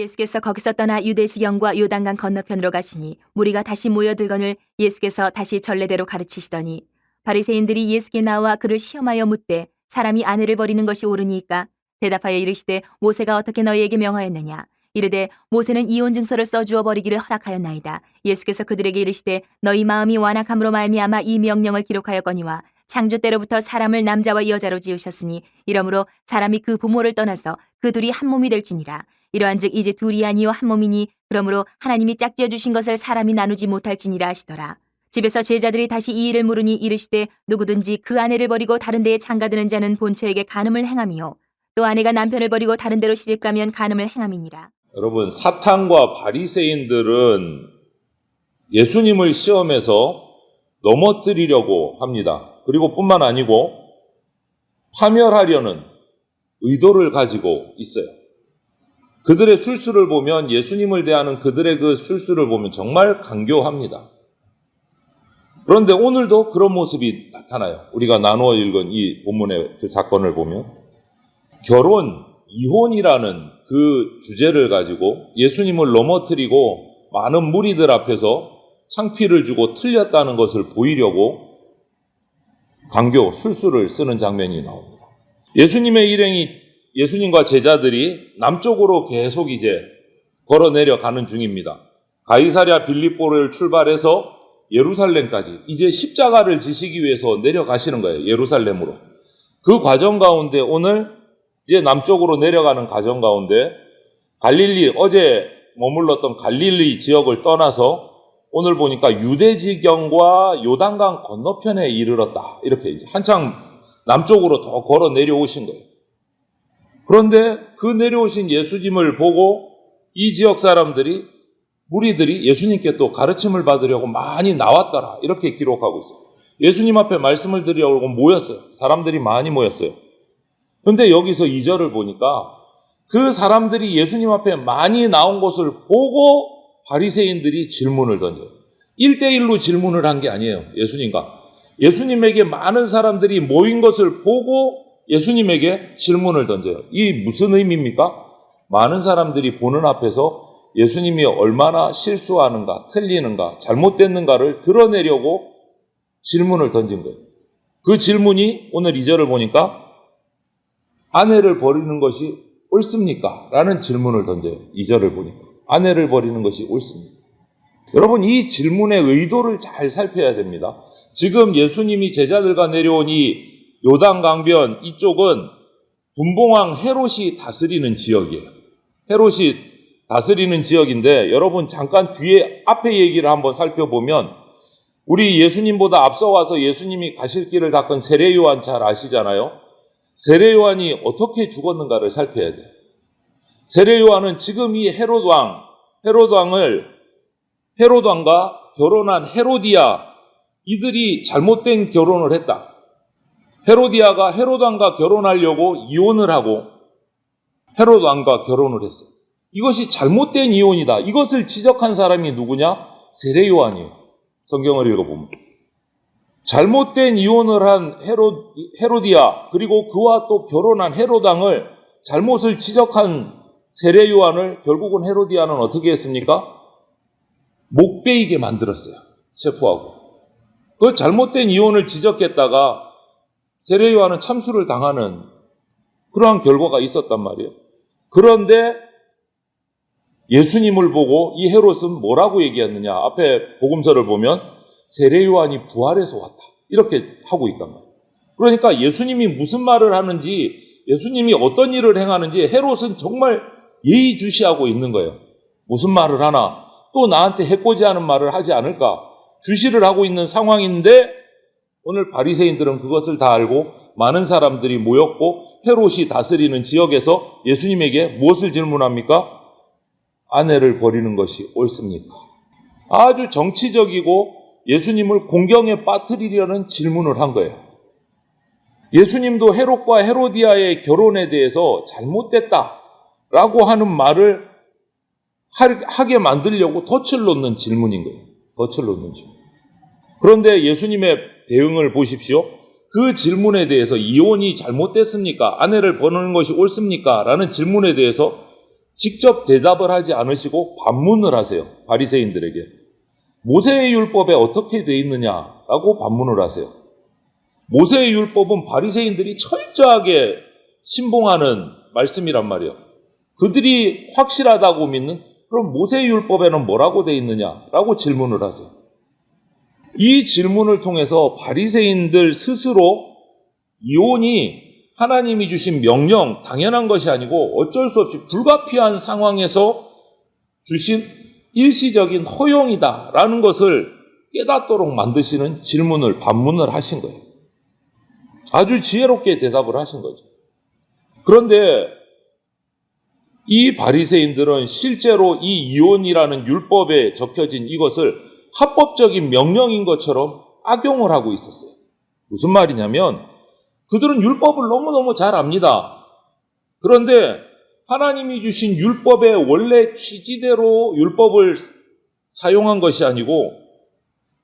예수께서 거기서 떠나 유대지경과 요단강 건너편으로 가시니 무리가 다시 모여들거늘 예수께서 다시 전례대로 가르치시더니 바리새인들이 예수께 나와 그를 시험하여 묻되 사람이 아내를 버리는 것이 옳으니까 대답하여 이르시되 모세가 어떻게 너희에게 명하였느냐 이르되 모세는 이혼 증서를 써주어 버리기를 허락하였나이다. 예수께서 그들에게 이르시되 너희 마음이 완악함으로 말미암아 이 명령을 기록하였거니와 창조 때로부터 사람을 남자와 여자로 지으셨으니 이러므로 사람이 그 부모를 떠나서 그 둘이 한 몸이 될지니라. 이러한즉 이제 둘이 아니요 한 몸이니 그러므로 하나님이 짝지어 주신 것을 사람이 나누지 못할지니라 하시더라. 집에서 제자들이 다시 이 일을 물으니 이르시되 누구든지 그 아내를 버리고 다른 데에 장가드는 자는 본처에게 간음을 행함이요 또 아내가 남편을 버리고 다른 데로 시집가면 간음을 행함이니라. 여러분, 사탄과 바리새인들은 예수님을 시험해서 넘어뜨리려고 합니다. 그리고 뿐만 아니고 파멸하려는 의도를 가지고 있어요. 그들의 술수를 보면 예수님을 대하는 그들의 그 술수를 보면 정말 간교합니다. 그런데 오늘도 그런 모습이 나타나요. 우리가 나누어 읽은 이 본문의 그 사건을 보면 결혼, 이혼이라는 그 주제를 가지고 예수님을 넘어뜨리고 많은 무리들 앞에서 창피를 주고 틀렸다는 것을 보이려고 간교, 술수를 쓰는 장면이 나옵니다. 예수님의 일행이 예수님과 제자들이 남쪽으로 계속 이제 걸어 내려가는 중입니다. 가이사랴 빌립보를 출발해서 예루살렘까지 이제 십자가를 지시기 위해서 내려가시는 거예요. 예루살렘으로. 그 과정 가운데 오늘 이제 남쪽으로 내려가는 과정 가운데 갈릴리, 어제 머물렀던 갈릴리 지역을 떠나서 오늘 보니까 유대지경과 요단강 건너편에 이르렀다. 이렇게 이제 한창 남쪽으로 더 걸어 내려오신 거예요. 그런데 그 내려오신 예수님을 보고 이 지역 사람들이, 무리들이 예수님께 또 가르침을 받으려고 많이 나왔더라. 이렇게 기록하고 있어요. 예수님 앞에 말씀을 드리려고 모였어요. 사람들이 많이 모였어요. 그런데 여기서 2절을 보니까 그 사람들이 예수님 앞에 많이 나온 것을 보고 바리새인들이 질문을 던져요. 1대1로 질문을 한 게 아니에요. 예수님과. 예수님에게 많은 사람들이 모인 것을 보고 예수님에게 질문을 던져요. 이 무슨 의미입니까? 많은 사람들이 보는 앞에서 예수님이 얼마나 실수하는가, 틀리는가, 잘못됐는가를 드러내려고 질문을 던진 거예요. 그 질문이 오늘 2절을 보니까 아내를 버리는 것이 옳습니까? 라는 질문을 던져요. 2절을 보니까. 아내를 버리는 것이 옳습니까? 여러분, 이 질문의 의도를 잘 살펴야 됩니다. 지금 예수님이 제자들과 내려온 이 요단강변 이쪽은 분봉왕 헤롯이 다스리는 지역이에요. 헤롯이 다스리는 지역인데 여러분 잠깐 뒤에 앞에 얘기를 한번 살펴보면 우리 예수님보다 앞서 와서 예수님이 가실 길을 닦은 세례요한 잘 아시잖아요. 세례요한이 어떻게 죽었는가를 살펴야 돼요. 세례요한은 지금 이 헤롯왕과 결혼한 헤로디아, 이들이 잘못된 결혼을 했다. 헤로디아가 헤롯왕과 결혼하려고 이혼을 하고 헤롯왕과 결혼을 했어요. 이것이 잘못된 이혼이다. 이것을 지적한 사람이 누구냐? 세례요한이에요. 성경을 읽어보면. 잘못된 이혼을 한 헤로디아, 그리고 그와 또 결혼한 헤롯왕을 잘못을 지적한 세례요한을 결국은 헤로디아는 어떻게 했습니까? 목 베이게 만들었어요. 체포하고. 그 잘못된 이혼을 지적했다가 세례요한은 참수를 당하는 그러한 결과가 있었단 말이에요. 그런데 예수님을 보고 이 헤롯은 뭐라고 얘기했느냐? 앞에 복음서를 보면 세례요한이 부활해서 왔다. 이렇게 하고 있단 말이에요. 그러니까 예수님이 무슨 말을 하는지, 예수님이 어떤 일을 행하는지 헤롯은 정말 예의주시하고 있는 거예요. 무슨 말을 하나? 또 나한테 해코지하는 말을 하지 않을까? 주시를 하고 있는 상황인데 오늘 바리새인들은 그것을 다 알고 많은 사람들이 모였고 헤롯이 다스리는 지역에서 예수님에게 무엇을 질문합니까? 아내를 버리는 것이 옳습니까? 아주 정치적이고 예수님을 공경에 빠뜨리려는 질문을 한 거예요. 예수님도 헤롯과 헤로디아의 결혼에 대해서 잘못됐다라고 하는 말을 하게 만들려고 덫을 놓는 질문인 거예요. 덫을 놓는 질문. 그런데 예수님의 대응을 보십시오. 그 질문에 대해서 이혼이 잘못됐습니까? 아내를 버리는 것이 옳습니까? 라는 질문에 대해서 직접 대답을 하지 않으시고 반문을 하세요. 바리새인들에게. 모세의 율법에 어떻게 돼 있느냐라고 반문을 하세요. 모세의 율법은 바리새인들이 철저하게 신봉하는 말씀이란 말이에요. 그들이 확실하다고 믿는 그럼 모세의 율법에는 뭐라고 돼 있느냐라고 질문을 하세요. 이 질문을 통해서 바리새인들 스스로 이혼이 하나님이 주신 명령, 당연한 것이 아니고 어쩔 수 없이 불가피한 상황에서 주신 일시적인 허용이다라는 것을 깨닫도록 만드시는 질문을, 반문을 하신 거예요. 아주 지혜롭게 대답을 하신 거죠. 그런데 이 바리새인들은 실제로 이 이혼이라는 율법에 적혀진 이것을 합법적인 명령인 것처럼 악용을 하고 있었어요. 무슨 말이냐면 그들은 율법을 너무너무 잘 압니다. 그런데 하나님이 주신 율법의 원래 취지대로 율법을 사용한 것이 아니고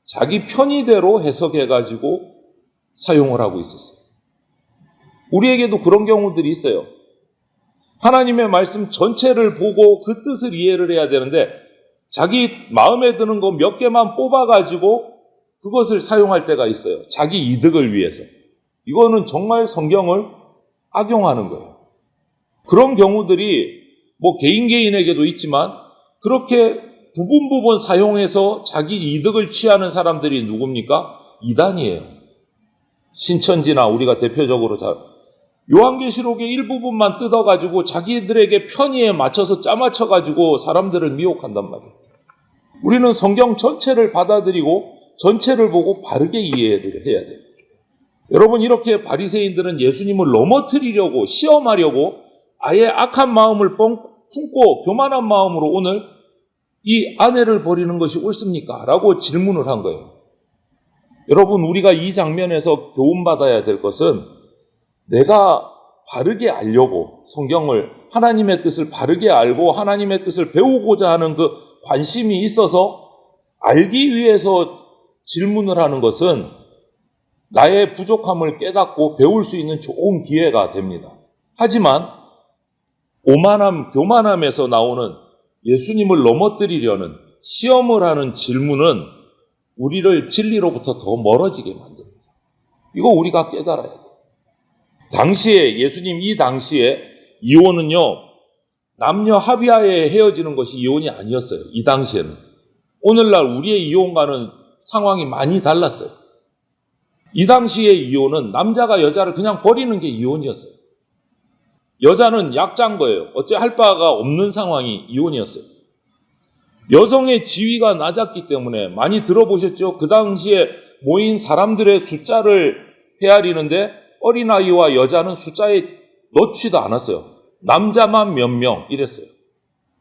자기 편의대로 해석해가지고 사용을 하고 있었어요. 우리에게도 그런 경우들이 있어요. 하나님의 말씀 전체를 보고 그 뜻을 이해를 해야 되는데 자기 마음에 드는 거 몇 개만 뽑아가지고 그것을 사용할 때가 있어요. 자기 이득을 위해서. 이거는 정말 성경을 악용하는 거예요. 그런 경우들이 뭐 개인에게도 있지만 그렇게 부분 사용해서 자기 이득을 취하는 사람들이 누굽니까? 이단이에요. 신천지나 우리가 대표적으로 요한계시록의 일부분만 뜯어가지고 자기들에게 편의에 맞춰서 짜맞춰가지고 사람들을 미혹한단 말이에요. 우리는 성경 전체를 받아들이고 전체를 보고 바르게 이해를 해야 돼요. 여러분, 이렇게 바리새인들은 예수님을 넘어뜨리려고, 시험하려고 아예 악한 마음을 품고 교만한 마음으로 오늘 이 아내를 버리는 것이 옳습니까? 라고 질문을 한 거예요. 여러분, 우리가 이 장면에서 교훈받아야 될 것은 내가 바르게 알려고 성경을, 하나님의 뜻을 바르게 알고 하나님의 뜻을 배우고자 하는 그 관심이 있어서 알기 위해서 질문을 하는 것은 나의 부족함을 깨닫고 배울 수 있는 좋은 기회가 됩니다. 하지만 오만함, 교만함에서 나오는 예수님을 넘어뜨리려는 시험을 하는 질문은 우리를 진리로부터 더 멀어지게 만듭니다. 이거 우리가 깨달아야 돼요. 당시에 이 당시에 이혼은요, 남녀 합의하에 헤어지는 것이 이혼이 아니었어요. 이 당시에는. 오늘날 우리의 이혼과는 상황이 많이 달랐어요. 이 당시의 이혼은 남자가 여자를 그냥 버리는 게 이혼이었어요. 여자는 약자인 거예요. 어째 할 바가 없는 상황이 이혼이었어요. 여성의 지위가 낮았기 때문에 많이 들어보셨죠? 그 당시에 모인 사람들의 숫자를 헤아리는데 어린아이와 여자는 숫자에 넣지도 않았어요. 남자만 몇 명 이랬어요.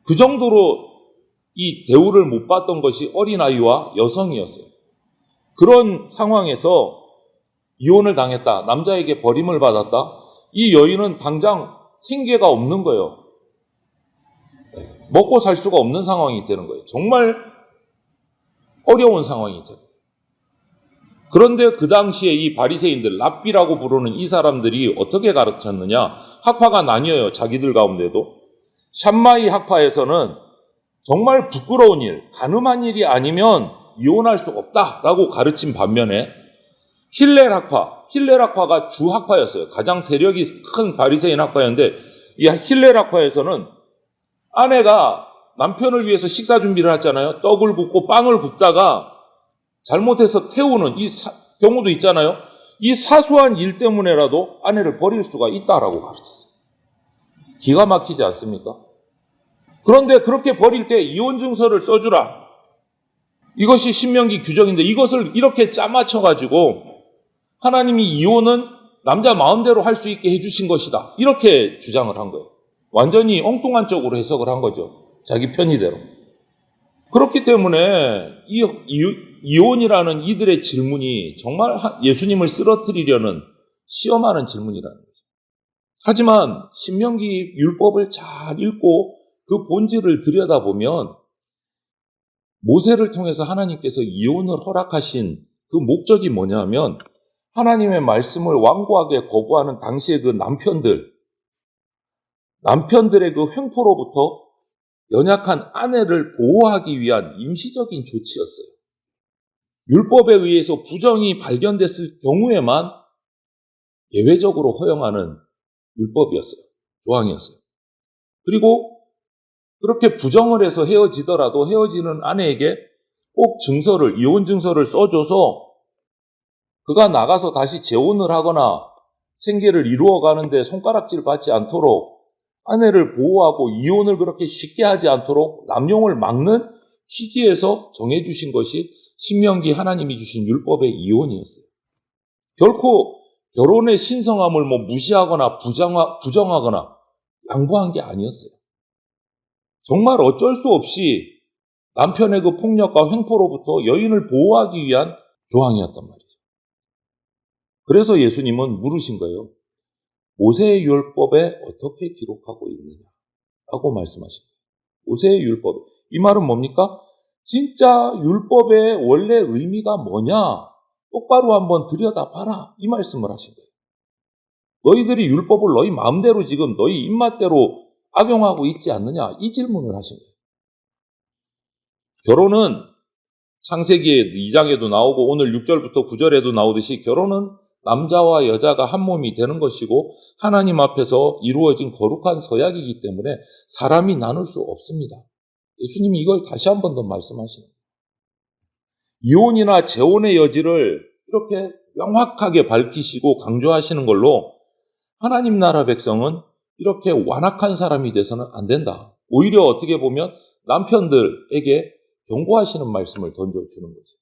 그 정도로 이 대우를 못 받던 것이 어린아이와 여성이었어요. 그런 상황에서 이혼을 당했다, 남자에게 버림을 받았다, 이 여인은 당장 생계가 없는 거예요. 먹고 살 수가 없는 상황이 되는 거예요. 정말 어려운 상황이 돼요. 그런데 그 당시에 이 바리새인들, 랍비라고 부르는 이 사람들이 어떻게 가르쳤느냐? 학파가 나뉘어요. 자기들 가운데도. 샴마이 학파에서는 정말 부끄러운 일, 가늠한 일이 아니면 이혼할 수 없다라고 가르친 반면에 힐렐 학파가 주 학파였어요. 가장 세력이 큰 바리새인 학파였는데 이 힐렐 학파에서는 아내가 남편을 위해서 식사 준비를 했잖아요. 떡을 굽고 빵을 굽다가 잘못해서 태우는 이 경우도 있잖아요. 이 사소한 일 때문에라도 아내를 버릴 수가 있다라고 가르쳤어요. 기가 막히지 않습니까? 그런데 그렇게 버릴 때 이혼 증서를 써주라. 이것이 신명기 규정인데 이것을 이렇게 짜맞춰가지고 하나님이 이혼은 남자 마음대로 할 수 있게 해주신 것이다. 이렇게 주장을 한 거예요. 완전히 엉뚱한 쪽으로 해석을 한 거죠. 자기 편의대로. 그렇기 때문에 이혼이라는 이들의 질문이 정말 예수님을 쓰러뜨리려는 시험하는 질문이라는 거죠. 하지만 신명기 율법을 잘 읽고 그 본질을 들여다보면 모세를 통해서 하나님께서 이혼을 허락하신 그 목적이 뭐냐면 하나님의 말씀을 완고하게 거부하는 당시의 그 남편들, 남편들의 그 횡포로부터 연약한 아내를 보호하기 위한 임시적인 조치였어요. 율법에 의해서 부정이 발견됐을 경우에만 예외적으로 허용하는 율법이었어요. 조항이었어요. 그리고 그렇게 부정을 해서 헤어지더라도 헤어지는 아내에게 꼭 증서를, 이혼 증서를 써줘서 그가 나가서 다시 재혼을 하거나 생계를 이루어가는데 손가락질 받지 않도록 아내를 보호하고 이혼을 그렇게 쉽게 하지 않도록 남용을 막는 취지에서 정해주신 것이 신명기 하나님이 주신 율법의 이혼이었어요. 결코 결혼의 신성함을 무시하거나 부정하거나 양보한 게 아니었어요. 정말 어쩔 수 없이 남편의 그 폭력과 횡포로부터 여인을 보호하기 위한 조항이었단 말이죠. 그래서 예수님은 물으신 거예요. 모세의 율법에 어떻게 기록하고 있느냐라고 말씀하신 거예요. 모세의 율법. 이 말은 뭡니까? 진짜 율법의 원래 의미가 뭐냐? 똑바로 한번 들여다봐라. 이 말씀을 하신 거예요. 너희들이 율법을 너희 마음대로 지금 너희 입맛대로 악용하고 있지 않느냐? 이 질문을 하신 거예요. 결혼은 창세기 2장에도 나오고 오늘 6절부터 9절에도 나오듯이 결혼은 남자와 여자가 한 몸이 되는 것이고 하나님 앞에서 이루어진 거룩한 서약이기 때문에 사람이 나눌 수 없습니다. 예수님이 이걸 다시 한 번 더 말씀하시는 거예요. 이혼이나 재혼의 여지를 이렇게 명확하게 밝히시고 강조하시는 걸로 하나님 나라 백성은 이렇게 완악한 사람이 돼서는 안 된다. 오히려 어떻게 보면 남편들에게 경고하시는 말씀을 던져주는 거죠.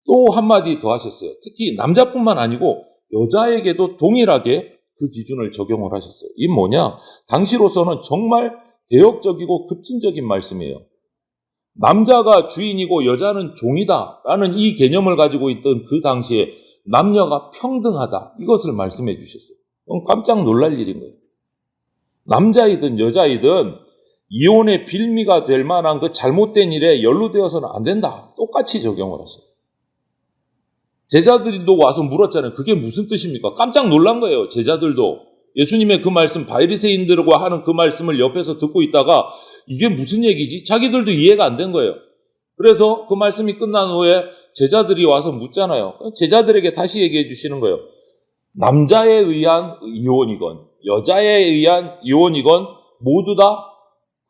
또 한마디 더 하셨어요. 특히 남자뿐만 아니고 여자에게도 동일하게 그 기준을 적용을 하셨어요. 이 뭐냐? 당시로서는 정말 개혁적이고 급진적인 말씀이에요. 남자가 주인이고 여자는 종이다라는 이 개념을 가지고 있던 그 당시에 남녀가 평등하다. 이것을 말씀해 주셨어요. 깜짝 놀랄 일인 거예요. 남자이든 여자이든 이혼의 빌미가 될 만한 그 잘못된 일에 연루되어서는 안 된다. 똑같이 적용을 하셔요. 제자들도 와서 물었잖아요. 그게 무슨 뜻입니까? 깜짝 놀란 거예요. 제자들도. 예수님의 그 말씀, 바리새인들과 하는 그 말씀을 옆에서 듣고 있다가 이게 무슨 얘기지? 자기들도 이해가 안 된 거예요. 그래서 그 말씀이 끝난 후에 제자들이 와서 묻잖아요. 제자들에게 다시 얘기해 주시는 거예요. 남자에 의한 이혼이건 여자에 의한 이혼이건 모두 다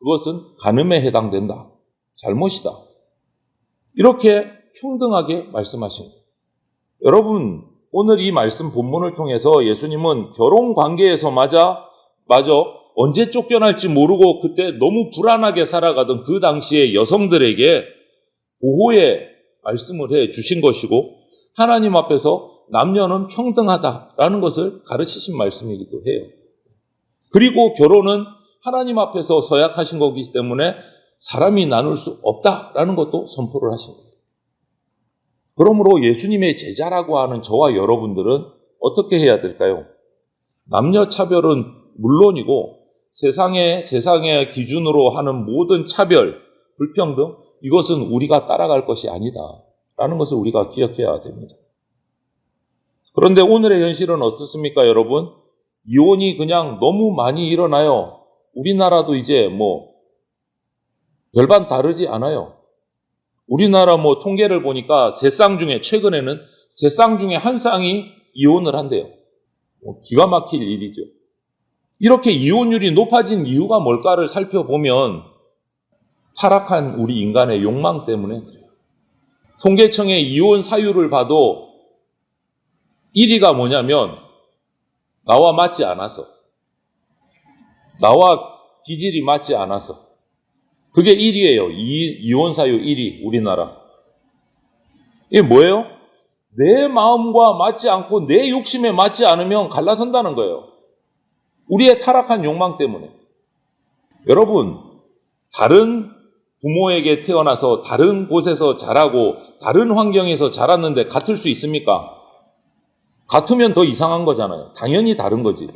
그것은 간음에 해당된다. 잘못이다. 이렇게 평등하게 말씀하신 거예요. 여러분, 오늘 이 말씀 본문을 통해서 예수님은 결혼 관계에서 마저 언제 쫓겨날지 모르고 그때 너무 불안하게 살아가던 그 당시의 여성들에게 보호의 말씀을 해 주신 것이고 하나님 앞에서 남녀는 평등하다라는 것을 가르치신 말씀이기도 해요. 그리고 결혼은 하나님 앞에서 서약하신 거기 때문에 사람이 나눌 수 없다라는 것도 선포를 하신 거예요. 그러므로 예수님의 제자라고 하는 저와 여러분들은 어떻게 해야 될까요? 남녀 차별은 물론이고 세상의 기준으로 하는 모든 차별, 불평등 이것은 우리가 따라갈 것이 아니다라는 것을 우리가 기억해야 됩니다. 그런데 오늘의 현실은 어떻습니까, 여러분? 이혼이 그냥 너무 많이 일어나요. 우리나라도 이제 별반 다르지 않아요. 우리나라 통계를 보니까 최근에는 3쌍 중에 1쌍이 이혼을 한대요. 기가 막힐 일이죠. 이렇게 이혼율이 높아진 이유가 뭘까를 살펴보면 타락한 우리 인간의 욕망 때문에 그래요. 통계청의 이혼 사유를 봐도 1위가 뭐냐면 나와 맞지 않아서, 나와 기질이 맞지 않아서. 그게 1위예요. 이혼 사유 1위, 우리나라. 이게 뭐예요? 내 마음과 맞지 않고 내 욕심에 맞지 않으면 갈라선다는 거예요. 우리의 타락한 욕망 때문에. 여러분, 다른 부모에게 태어나서 다른 곳에서 자라고 다른 환경에서 자랐는데 같을 수 있습니까? 같으면 더 이상한 거잖아요. 당연히 다른 거지.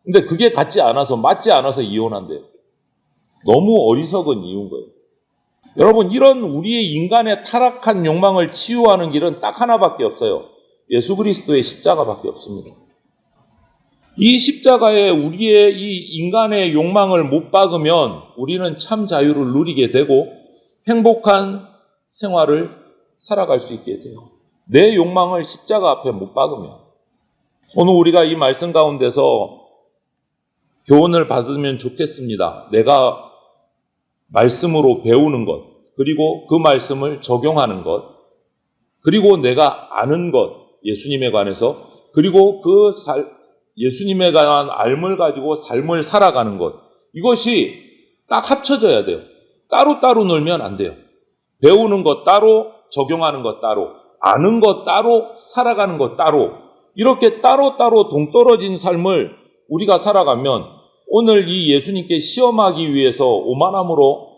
근데 그게 맞지 않아서 이혼한대요. 너무 어리석은 이유인 거예요. 여러분, 이런 우리의 인간의 타락한 욕망을 치유하는 길은 딱 하나밖에 없어요. 예수 그리스도의 십자가밖에 없습니다. 이 십자가에 우리의 이 인간의 욕망을 못 박으면 우리는 참 자유를 누리게 되고 행복한 생활을 살아갈 수 있게 돼요. 내 욕망을 십자가 앞에 못 박으면. 오늘 우리가 이 말씀 가운데서 교훈을 받으면 좋겠습니다. 내가 말씀으로 배우는 것, 그리고 그 말씀을 적용하는 것, 그리고 내가 아는 것, 예수님에 관해서, 그리고 예수님에 관한 알을 가지고 삶을 살아가는 것, 이것이 딱 합쳐져야 돼요. 따로따로 놀면 안 돼요. 배우는 것 따로, 적용하는 것 따로, 아는 것 따로, 살아가는 것 따로, 이렇게 따로따로 동떨어진 삶을 우리가 살아가면 오늘 이 예수님께 시험하기 위해서 오만함으로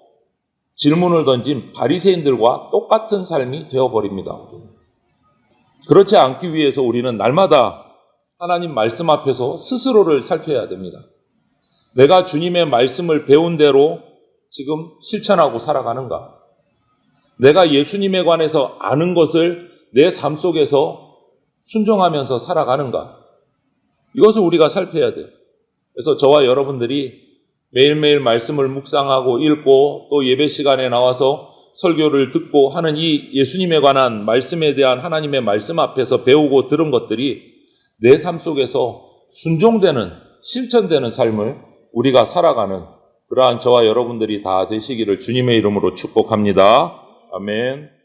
질문을 던진 바리새인들과 똑같은 삶이 되어버립니다. 그렇지 않기 위해서 우리는 날마다 하나님 말씀 앞에서 스스로를 살펴야 됩니다. 내가 주님의 말씀을 배운 대로 지금 실천하고 살아가는가? 내가 예수님에 관해서 아는 것을 내 삶 속에서 순종하면서 살아가는가? 이것을 우리가 살펴야 돼요. 그래서 저와 여러분들이 매일매일 말씀을 묵상하고 읽고 또 예배 시간에 나와서 설교를 듣고 하는 이 예수님에 관한 말씀에 대한 하나님의 말씀 앞에서 배우고 들은 것들이 내 삶 속에서 순종되는, 실천되는 삶을 우리가 살아가는 그러한 저와 여러분들이 다 되시기를 주님의 이름으로 축복합니다. 아멘.